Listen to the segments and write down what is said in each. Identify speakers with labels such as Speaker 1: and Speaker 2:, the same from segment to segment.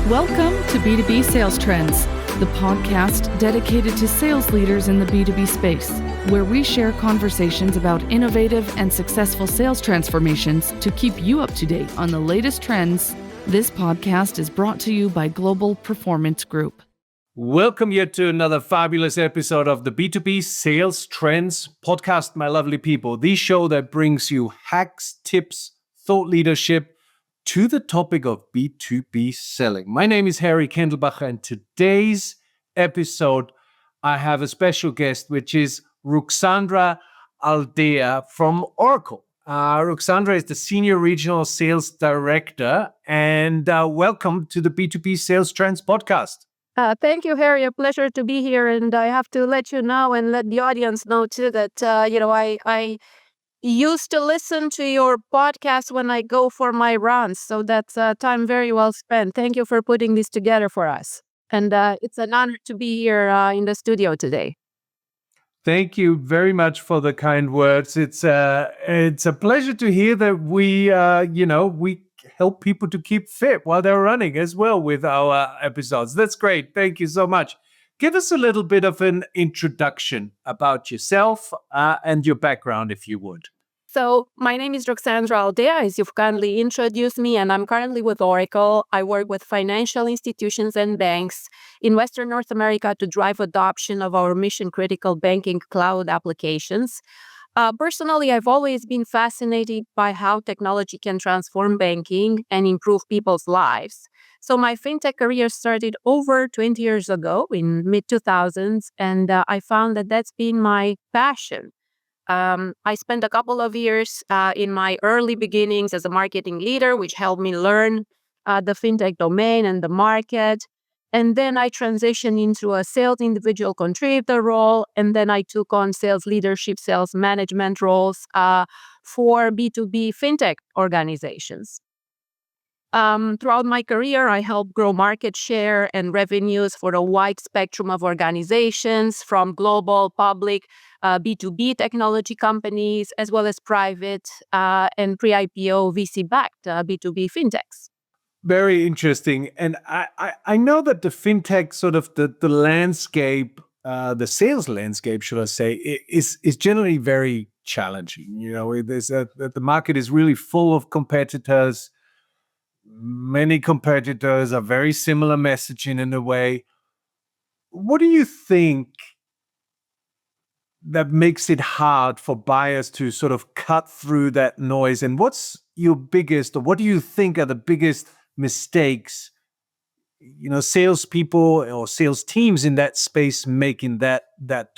Speaker 1: Welcome to B2B Sales Trends, the podcast dedicated to sales leaders in the B2B space, where we share conversations about innovative and successful sales transformations to keep you up to date on the latest trends. This podcast is brought to you by Global Performance Group.
Speaker 2: Welcome yet to another fabulous episode of the B2B Sales Trends podcast, my lovely people. The show that brings you hacks, tips, thought leadership to the topic of B2B selling. My name is Kendlbacher, and today's episode, I have a special guest, which is Ruxandra Aldea from Oracle. Ruxandra is the Senior Regional Sales Director, and welcome to the B2B Sales Trends podcast.
Speaker 3: Thank you, Harry. A pleasure to be here. And I have to let you know and let the audience know, too, that, I used to listen to your podcast when I go for my runs. So that's time very well spent. Thank you for putting this together for us. And it's an honor to be here in the studio today.
Speaker 2: Thank you very much for the kind words. It's a pleasure to hear that we help people to keep fit while they're running as well with our episodes. That's great. Thank you so much. Give us a little bit of an introduction about yourself and your background, if you would.
Speaker 3: So my name is Ruxandra Aldea, as you've kindly introduced me, and I'm currently with Oracle. I work with financial institutions and banks in Western North America to drive adoption of our mission-critical banking cloud applications. Personally, I've always been fascinated by how technology can transform banking and improve people's lives. So my fintech career started over 20 years ago in mid-2000s, and I found that that's been my passion. I spent a couple of years in my early beginnings as a marketing leader, which helped me learn the fintech domain and the market. And then I transitioned into a sales individual contributor role. And then I took on sales leadership, sales management roles for B2B fintech organizations. Throughout my career, I helped grow market share and revenues for a wide spectrum of organizations, from global, public, B2B technology companies, as well as private and pre-IPO VC-backed B2B fintechs.
Speaker 2: Very interesting. And I know that the fintech sort of the landscape, the sales landscape, should I say, is generally very challenging. You know, the market is really full of competitors. Many competitors are very similar messaging in a way. What do you think that makes it hard for buyers to sort of cut through that noise? And what's your biggest, or what do you think are the biggest mistakes, salespeople or sales teams in that space make in that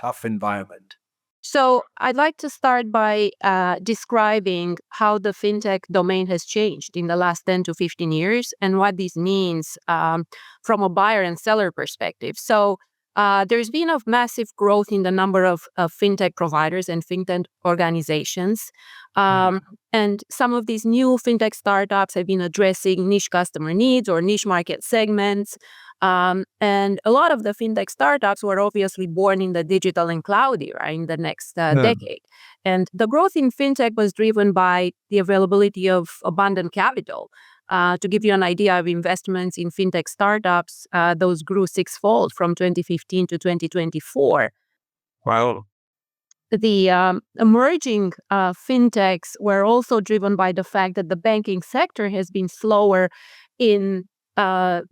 Speaker 2: tough environment?
Speaker 3: So I'd like to start by describing how the fintech domain has changed in the last 10 to 15 years and what this means from a buyer and seller perspective. So there's been a massive growth in the number of fintech providers and fintech organizations. And some of these new fintech startups have been addressing niche customer needs or niche market segments. And a lot of the fintech startups were obviously born in the digital and cloud era in the next decade. And the growth in fintech was driven by the availability of abundant capital. To give you an idea of investments in fintech startups, those grew sixfold from 2015 to 2024.
Speaker 2: Wow.
Speaker 3: The emerging fintechs were also driven by the fact that the banking sector has been slower in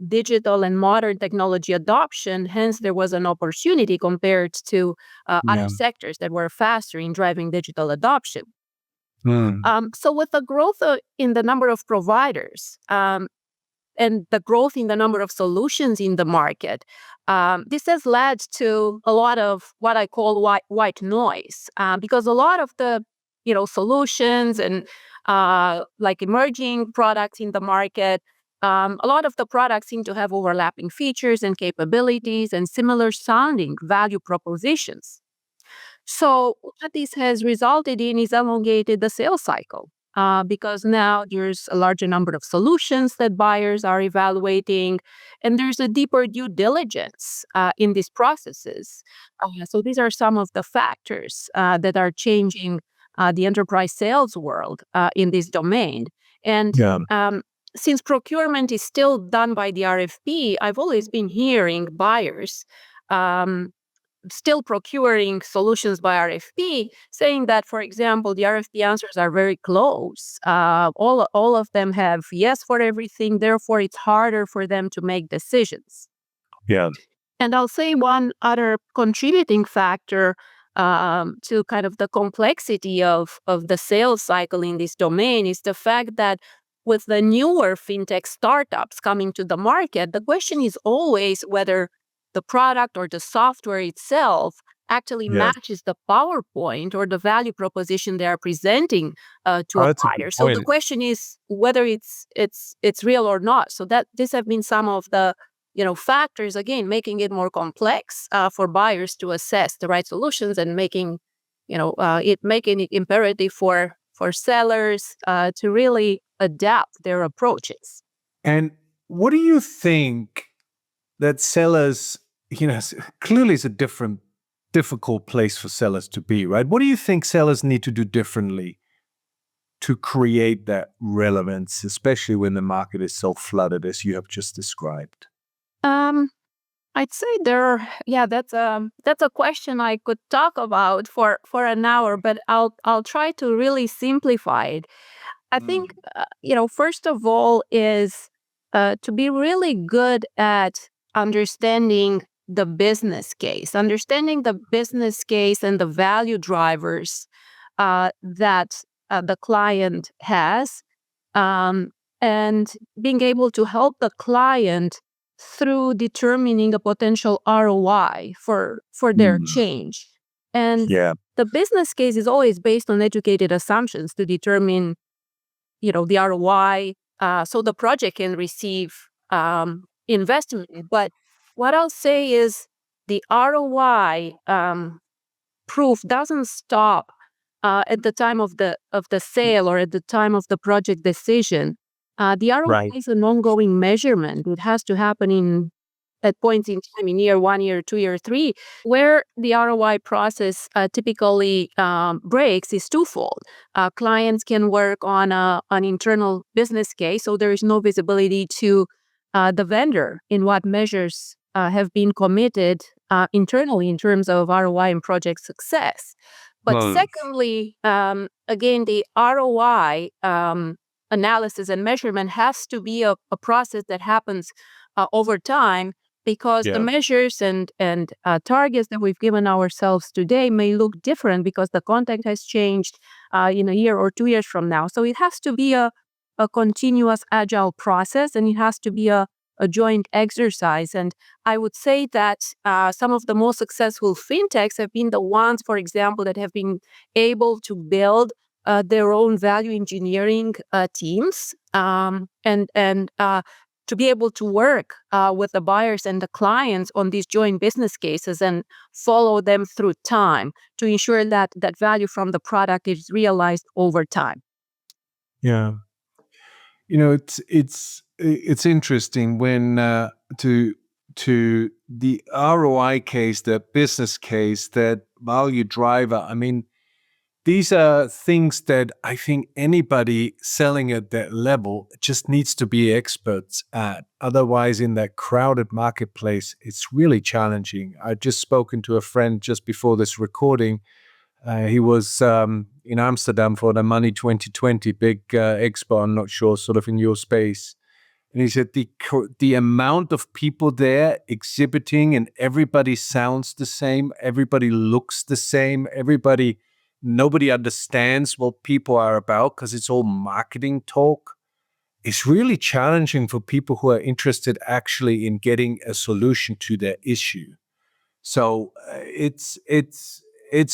Speaker 3: digital and modern technology adoption. Hence, there was an opportunity compared to other sectors that were faster in driving digital adoption. So with the growth in the number of providers and the growth in the number of solutions in the market, this has led to a lot of what I call white noise, because a lot of the solutions and like emerging products in the market, a lot of the products seem to have overlapping features and capabilities and similar sounding value propositions. So what this has resulted in is elongated the sales cycle because now there's a larger number of solutions that buyers are evaluating, and there's a deeper due diligence in these processes. So these are some of the factors that are changing the enterprise sales world in this domain. And since procurement is still done by the RFP, I've always been hearing buyers still procuring solutions by RFP, saying that, for example, the RFP answers are very close. All of them have yes for everything. Therefore, it's harder for them to make decisions.
Speaker 2: Yeah.
Speaker 3: And I'll say one other contributing factor to kind of the complexity of the sales cycle in this domain is the fact that with the newer fintech startups coming to the market, the question is always whether the product or the software itself actually matches the PowerPoint or the value proposition they are presenting to a
Speaker 2: That's a
Speaker 3: buyer.
Speaker 2: good
Speaker 3: So the
Speaker 2: point.
Speaker 3: question is whether it's real or not. So that these have been some of the factors, again, making it more complex for buyers to assess the right solutions and making it imperative for sellers to really adapt their approaches.
Speaker 2: And what do you think that sellers, clearly it's a difficult place for sellers to be, right? What do you think sellers need to do differently to create that relevance, especially when the market is so flooded as you have just described?
Speaker 3: I'd say that's a question I could talk about for an hour, but I'll try to really simplify it. I think first of all is to be really good at understanding the business case, and the value drivers that the client has, and being able to help the client through determining a potential ROI for their change. And the business case is always based on educated assumptions to determine, the ROI, so the project can receive investment. But what I'll say is the ROI proof doesn't stop at the time of the sale or at the time of the project decision. The ROI is an ongoing measurement. It has to happen at points in time, in year 1, year 2, year 3. Where the ROI process typically breaks is twofold. Clients can work on an internal business case, so there is no visibility to the vendor in what measures have been committed internally in terms of ROI and project success. But secondly, again, the ROI analysis and measurement has to be a process that happens over time, because the measures and targets that we've given ourselves today may look different because the context has changed in a year or 2 years from now. So it has to be a continuous agile process, and it has to be a joint exercise. And I would say that some of the most successful fintechs have been the ones, for example, that have been able to build their own value engineering teams, and to be able to work with the buyers and the clients on these joint business cases and follow them through time to ensure that value from the product is realized over time.
Speaker 2: Yeah. It's interesting when to the ROI case, the business case, that value driver. I mean, these are things that I think anybody selling at that level just needs to be experts at. Otherwise, in that crowded marketplace, it's really challenging. I've just spoken to a friend just before this recording. He was in Amsterdam for the Money 2020 big expo. I'm not sure, sort of in your space. And he said the amount of people there exhibiting, and everybody sounds the same, everybody looks the same, nobody understands what people are about because it's all marketing talk. It's really challenging for people who are interested actually in getting a solution to their issue. So it's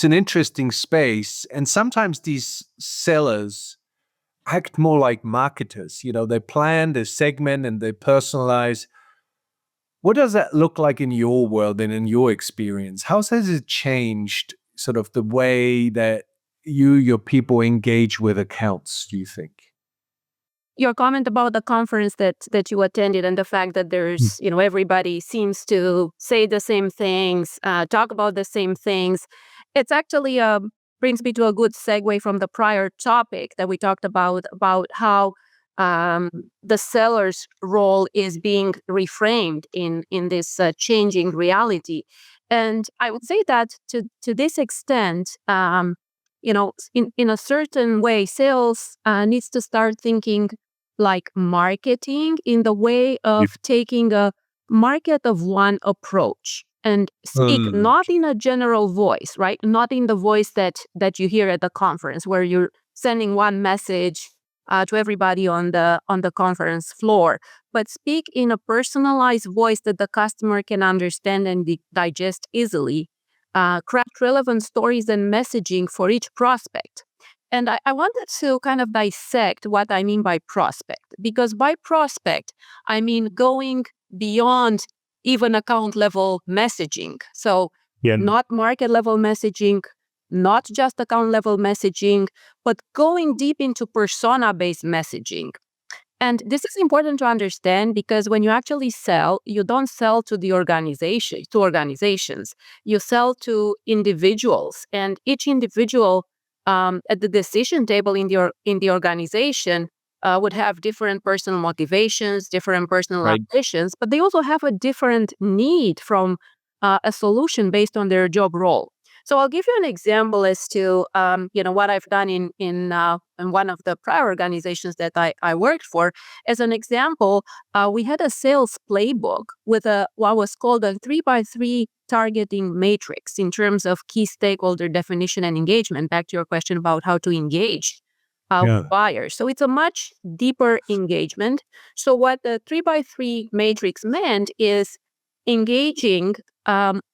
Speaker 2: an interesting space. And sometimes these sellers act more like marketers. They plan, they segment, and they personalize. What does that look like in your world and in your experience? How has it changed sort of the way that your people engage with accounts, do you think?
Speaker 3: Your comment about the conference that you attended and the fact that there's, everybody seems to say the same things, talk about the same things. It's actually brings me to a good segue from the prior topic that we talked about how the seller's role is being reframed in this changing reality. And I would say that to this extent, in a certain way, sales needs to start thinking like marketing in the way of taking a market of one approach and speak
Speaker 2: Mm.
Speaker 3: not in a general voice, right? Not in the voice that you hear at the conference where you're sending one message to everybody on the conference floor, but speak in a personalized voice that the customer can understand and digest easily. Craft relevant stories and messaging for each prospect. And I wanted to kind of dissect what I mean by prospect, because by prospect, I mean going beyond even account level messaging. So,
Speaker 2: Yeah.
Speaker 3: not market level messaging, not just account level messaging, but going deep into persona based messaging. And this is important to understand because when you actually sell, you don't sell to the organization, to organizations. You sell to individuals, and each individual at the decision table in the organization would have different personal motivations, different personal
Speaker 2: Right.
Speaker 3: ambitions, but they also have a different need from a solution based on their job role. So I'll give you an example as to what I've done in one of the prior organizations that I worked for. As an example, we had a sales playbook with what was called a 3x3 targeting matrix in terms of key stakeholder definition and engagement. Back to your question about how to engage
Speaker 2: Yeah.
Speaker 3: buyers. So it's a much deeper engagement. So what the 3x3 matrix meant is engaging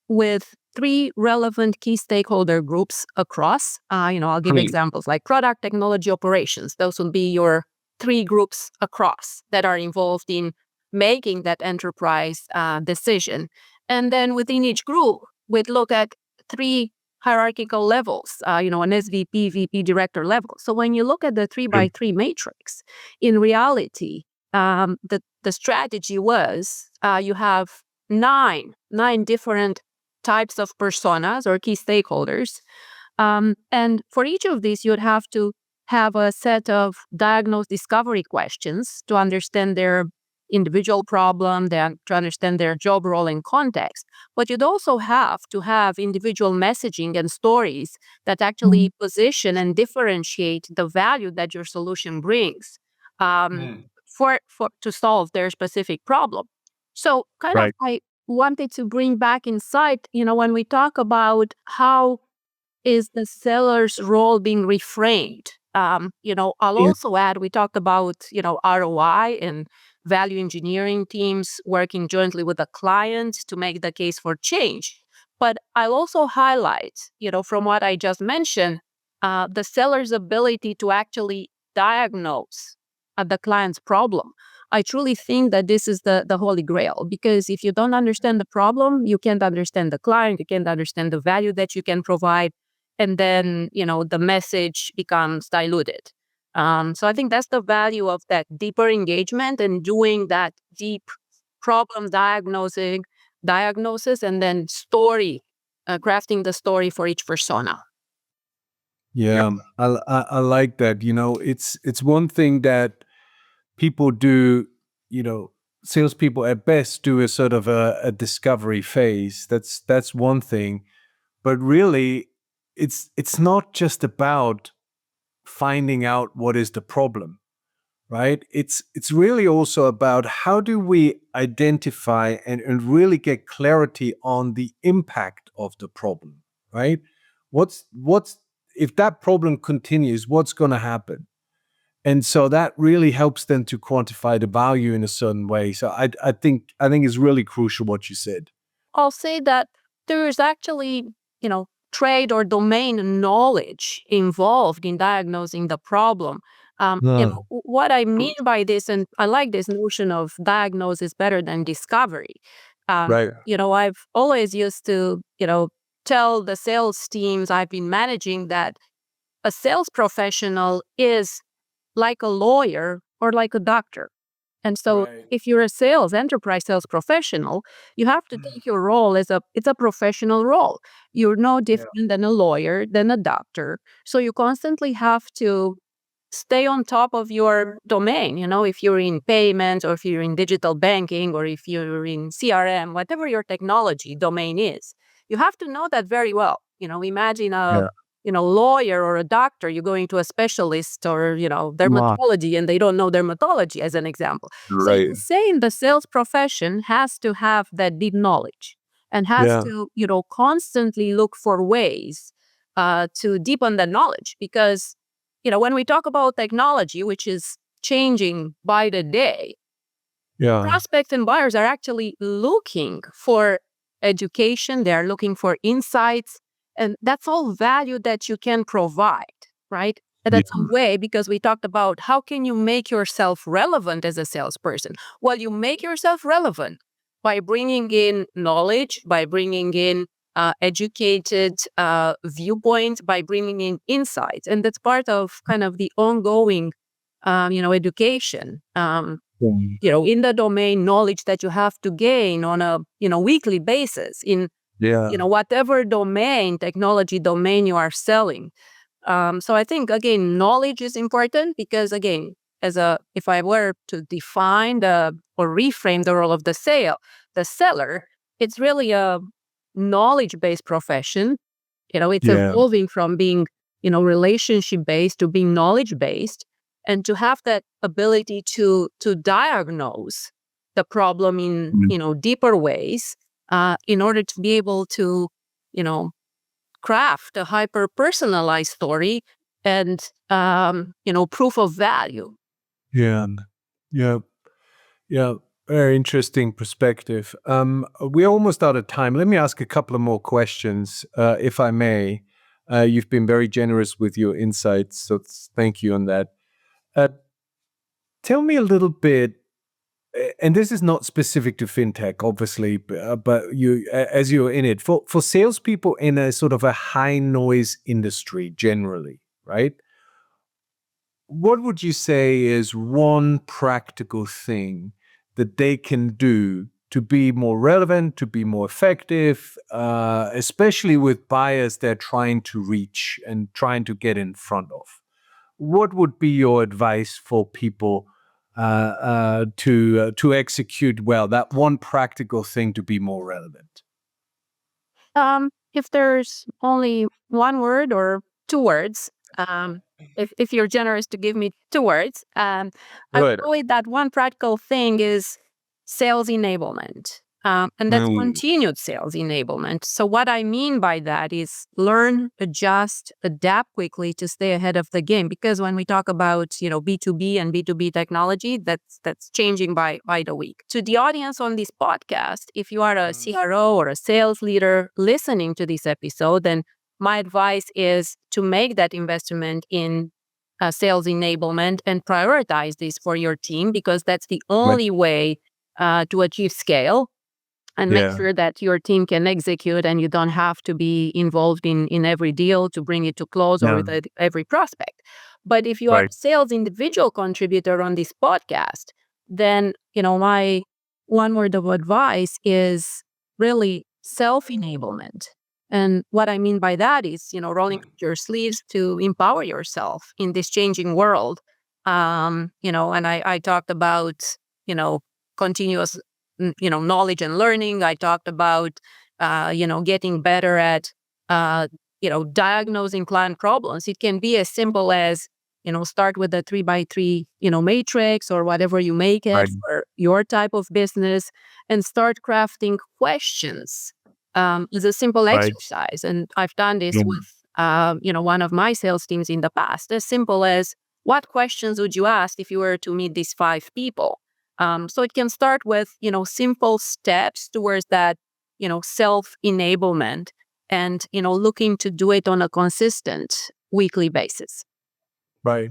Speaker 3: with three relevant key stakeholder groups across. I'll give
Speaker 2: Great.
Speaker 3: examples like product, technology, operations. Those would be your three groups across that are involved in making that enterprise decision. And then within each group, we'd look at three hierarchical levels, an SVP, VP, director level. So when you look at the 3x3 matrix, in reality, the strategy was you have nine different types of personas or key stakeholders. And for each of these, you'd have to have a set of diagnose discovery questions to understand their individual problem, then to understand their job role and context. But you'd also have to have individual messaging and stories that actually position and differentiate the value that your solution brings for to solve their specific problem. So kind of
Speaker 2: Right.
Speaker 3: I wanted to bring back insight, when we talk about how is the seller's role being reframed. I'll
Speaker 2: Yeah.
Speaker 3: also add, we talked about, ROI and value engineering teams working jointly with the client to make the case for change. But I'll also highlight, from what I just mentioned, the seller's ability to actually diagnose the client's problem. I truly think that this is the holy grail, because if you don't understand the problem, you can't understand the client, you can't understand the value that you can provide, and then the message becomes diluted. So I think that's the value of that deeper engagement and doing that deep problem diagnosis, and then crafting the story for each persona.
Speaker 2: Yeah. I like that. It's one thing that people do, salespeople at best do a sort of a discovery phase. That's one thing. But really, it's not just about finding out what is the problem, right? It's really also about how do we identify and really get clarity on the impact of the problem, right? What's if that problem continues, what's going to happen? And so that really helps them to quantify the value in a certain way. So I think it's really crucial what you said.
Speaker 3: I'll say that there is actually, trade or domain knowledge involved in diagnosing the problem. What I mean by this, and I like this notion of diagnosis better than discovery.
Speaker 2: Right.
Speaker 3: I've always used to, tell the sales teams I've been managing that a sales professional is like a lawyer or like a doctor. And so
Speaker 2: Right.
Speaker 3: if you're a enterprise sales professional, you have to take your role as it's a professional role. You're no different than a lawyer, than a doctor. So you constantly have to stay on top of your domain. If you're in payments or if you're in digital banking or if you're in CRM, whatever your technology domain is, you have to know that very well. Imagine a lawyer or a doctor, you're going to a specialist or, dermatology, and they don't know dermatology, as an example. So
Speaker 2: Right.
Speaker 3: saying the sales profession has to have that deep knowledge and has to, constantly look for ways to deepen that knowledge. Because, when we talk about technology, which is changing by the day, prospects and buyers are actually looking for education. They're looking for insights. And that's all value that you can provide, right? And that's a way, because we talked about how can you make yourself relevant as a salesperson? Well, you make yourself relevant by bringing in knowledge, by bringing in educated viewpoints, by bringing in insights. And that's part of kind of the ongoing, education. In the domain, knowledge that you have to gain on a weekly basis in whatever domain, technology domain you are selling. So I think, again, knowledge is important because, again, if I were to define or reframe the role of the seller, it's really a knowledge-based profession. It's evolving from being relationship-based to being knowledge-based, and to have that ability to diagnose the problem in deeper ways, in order to be able to craft a hyper personalized story and proof of value.
Speaker 2: Yeah. Very interesting perspective. We're almost out of time. Let me ask a couple of more questions, if I may. You've been very generous with your insights, so thank you on that. Tell me a little bit, and this is not specific to fintech, obviously, but you, as you're in it, for salespeople in a sort of a high noise industry generally, right? What would you say is one practical thing that they can do to be more relevant, to be more effective, especially with buyers they're trying to reach and trying to get in front of? What would be your advice for people to execute well, that one practical thing to be more relevant?
Speaker 3: If there's only one word or two words, if you're generous to give me two words, I would say that one practical thing is sales enablement. And that's continued sales enablement. So what I mean by that is learn, adjust, adapt quickly to stay ahead of the game. Because when we talk about, B2B and B2B technology, that's changing by the week. To the audience on this podcast, if you are a CRO or a sales leader listening to this episode, then my advice is to make that investment in sales enablement and prioritize this for your team, because that's the only way to achieve scale and make sure that your team can execute and you don't have to be involved in every deal to bring it to close or with every prospect. But if you are a sales individual contributor on this podcast, then, my one word of advice is really self-enablement. And what I mean by that is, rolling up your sleeves to empower yourself in this changing world. And I talked about, continuous knowledge and learning. I talked about getting better at diagnosing client problems. It can be as simple as start with a 3x3 matrix or whatever you make it for your type of business, and start crafting questions as a simple exercise. And I've done this with one of my sales teams in the past, as simple as, what questions would you ask if you were to meet these 5 people? So it can start with, simple steps towards that, self-enablement, and, looking to do it on a consistent weekly basis.
Speaker 2: Right.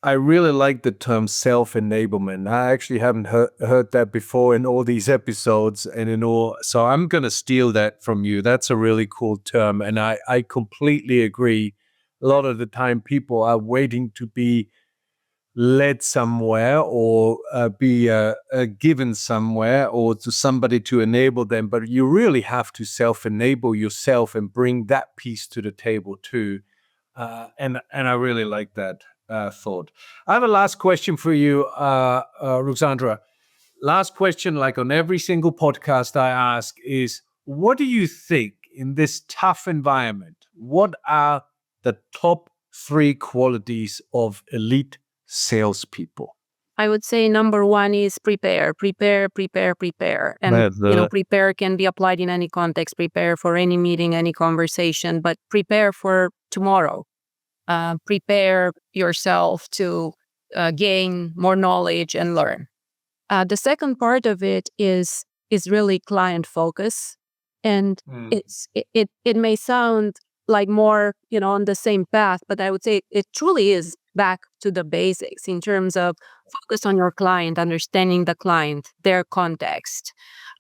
Speaker 2: I really like the term self-enablement. I actually haven't heard that before in all these episodes so I'm going to steal that from you. That's a really cool term. And I completely agree. A lot of the time people are waiting to be led somewhere or be given somewhere or to somebody to enable them. But you really have to self-enable yourself and bring that piece to the table too. And I really like that thought. I have a last question for you, Ruxandra. Last question, like on every single podcast I ask, is what do you think in this tough environment? What are the top 3 qualities of elite salespeople?
Speaker 3: I would say number one is prepare. And prepare can be applied in any context. Prepare for any meeting, any conversation, but prepare for tomorrow. Prepare yourself to gain more knowledge and learn. The second part of it is really client focus, and it may sound like more on the same path, but I would say it truly is back to the basics in terms of focus on your client, understanding the client, their context,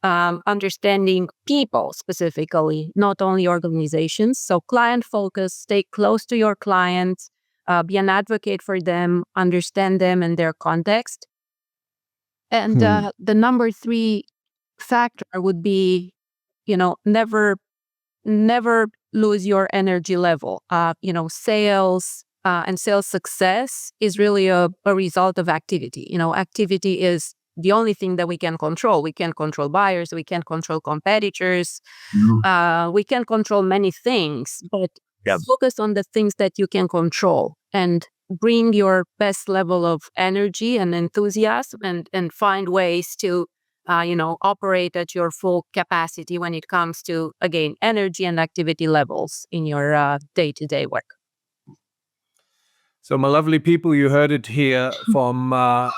Speaker 3: understanding people specifically, not only organizations. So client focus, stay close to your clients, be an advocate for them, understand them and their context. And the number 3 factor would be, never lose your energy level. Sales and sales success is really a result of activity. Activity is the only thing that we can control. We can't control buyers. We can't control competitors. We can't control many things, but focus on the things that you can control and bring your best level of energy and enthusiasm and find ways to operate at your full capacity when it comes to, again, energy and activity levels in your day-to-day work.
Speaker 2: So, my lovely people, you heard it here from our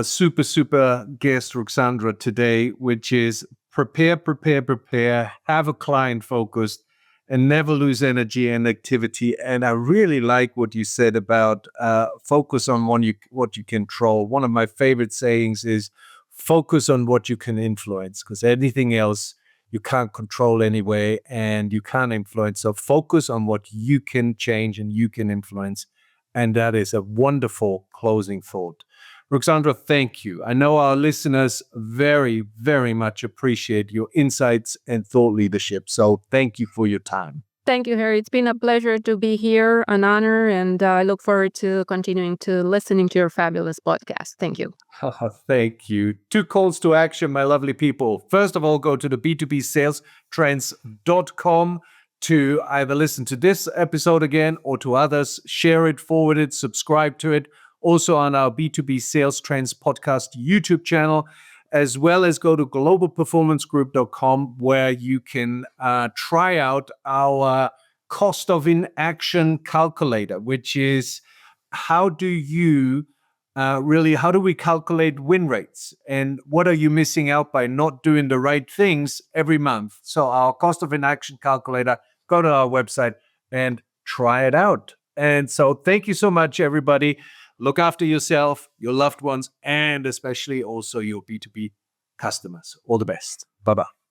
Speaker 2: super guest, Ruxandra, today, which is prepare, have a client focused, and never lose energy and activity. And I really like what you said about focus on what you control. One of my favorite sayings is focus on what you can influence, because anything else you can't control anyway, and you can't influence. So focus on what you can change and you can influence. And that is a wonderful closing thought. Ruxandra, thank you. I know our listeners very, very much appreciate your insights and thought leadership. So thank you for your time.
Speaker 3: Thank you, Harry. It's been a pleasure to be here, an honor, and I look forward to continuing to listening to your fabulous podcast. Thank you.
Speaker 2: Thank you. 2 calls to action, my lovely people. First of all, go to the b2bsalestrends.com to either listen to this episode again or to others, share it, forward it, subscribe to it. Also on our B2B Sales Trends podcast YouTube channel, as well as go to globalperformancegroup.com, where you can try out our cost of inaction calculator, which is how do we calculate win rates, and what are you missing out by not doing the right things every month? So our cost of inaction calculator, go to our website and try it out. And so thank you so much, everybody. Look after yourself, your loved ones, and especially also your B2B customers. All the best. Bye-bye.